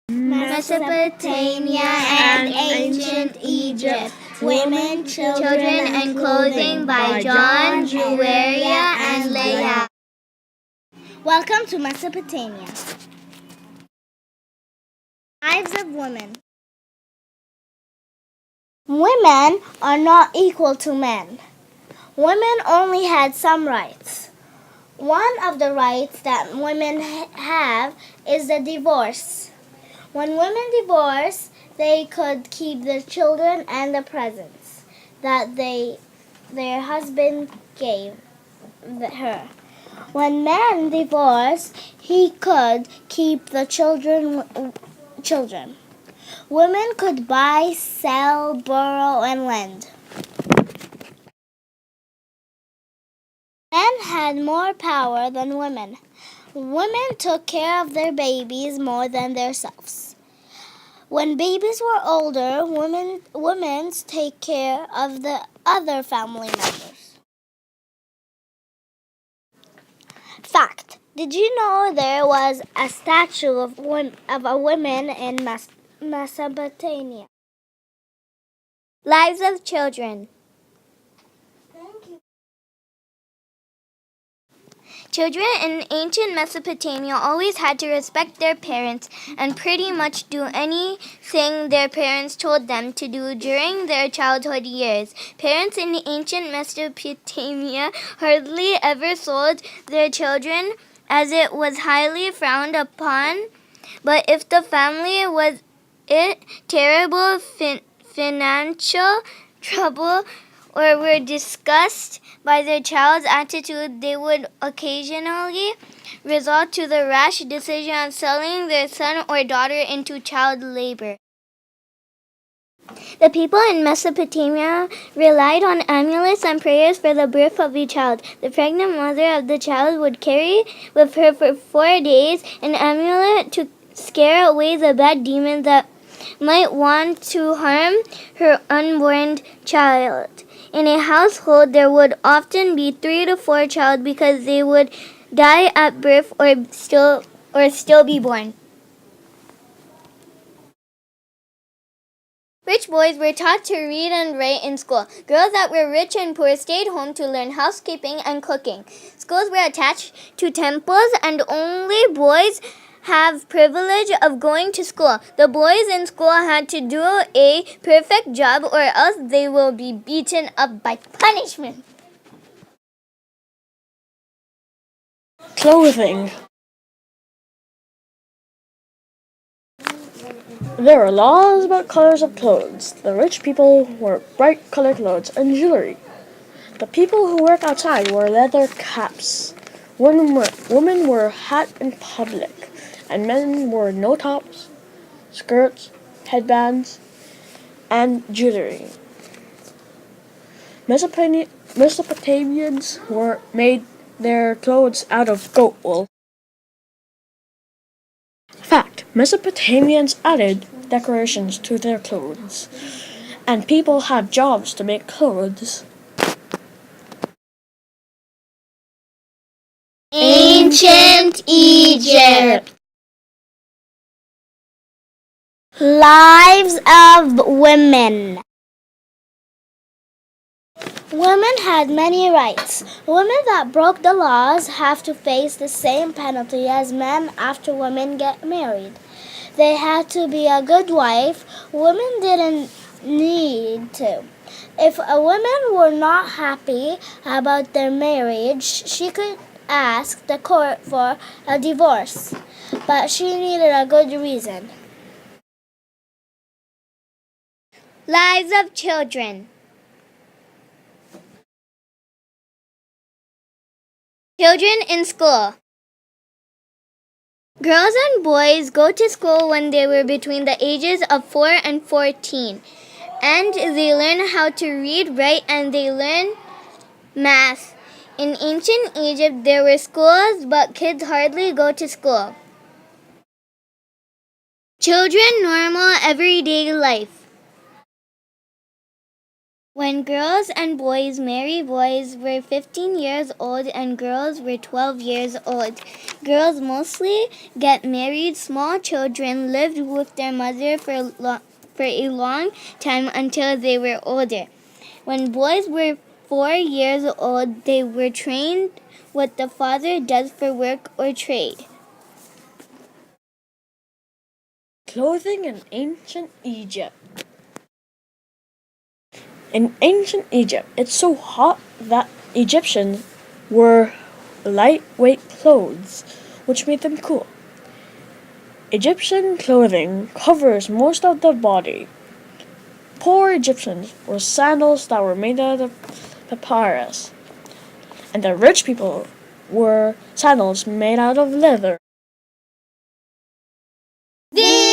Mesopotamia and ancient Egypt. Women, Children, and Clothing by John, JUWAIRIYYAH, and LAYAL. Welcome to Mesopotamia. Lives of women. Women are not equal to men. Women only had some rights. One of the rights that women have is the divorce. When women divorce, they could keep their children and the presents that their husband gave her. When men divorce, he could keep the children. Women could buy, sell, borrow, and lend. Men had more power than women. Women took care of their babies more than themselves. When babies were older, women take care of the other family members. Fact: did you know there was a statue of a woman in Mesopotamia? Lives of children. Children in ancient Mesopotamia always had to respect their parents and pretty much do anything their parents told them to do during their childhood years. Parents in ancient Mesopotamia hardly ever sold their children, as it was highly frowned upon. But if the family was in terrible financial trouble or were disgusted by their child's attitude, they would occasionally resort to the rash decision of selling their son or daughter into child labor. The people in Mesopotamia relied on amulets and prayers for the birth of a child. The pregnant mother of the child would carry with her for 4 days an amulet to scare away the bad demons that might want to harm her unborn child. In a household, there would often be 3 to 4 children because they would die at birth or still be born. Rich boys were taught to read and write in school. Girls that were rich and poor stayed home to learn housekeeping and cooking. Schools were attached to temples, and only boys have privilege of going to school. The boys in school had to do a perfect job or else they will be beaten up by punishment. Clothing. There were laws about colors of clothes. The rich people wore bright colored clothes and jewelry. The people who work outside wore leather caps. Women wore hat in public, and men wore no tops, skirts, headbands, and jewelry. Mesopotamians made their clothes out of goat wool. Fact: Mesopotamians added decorations to their clothes, and people had jobs to make clothes. Ancient Egypt. Lives of women. Women had many rights. Women that broke the laws have to face the same penalty as men after women get married. They had to be a good wife. Women didn't need to. If a woman were not happy about their marriage, she could ask the court for a divorce, but she needed a good reason. Lives of children. Children in school. Girls and boys go to school when they were between the ages of 4 and 14, and they learn how to read, write, and they learn math. In ancient Egypt, there were schools, but kids hardly go to school. Children, normal, everyday life. When girls and boys marry, boys were 15 years old and girls were 12 years old. Girls mostly get married. Small children lived with their mother for a long time until they were older. When boys were 4 years old, they were trained what the father does for work or trade. Clothing in ancient Egypt. In ancient Egypt, it's so hot that Egyptians wore lightweight clothes, which made them cool. Egyptian clothing covers most of the body. Poor Egyptians wore sandals that were made out of papyrus, and the rich people wore sandals made out of leather. The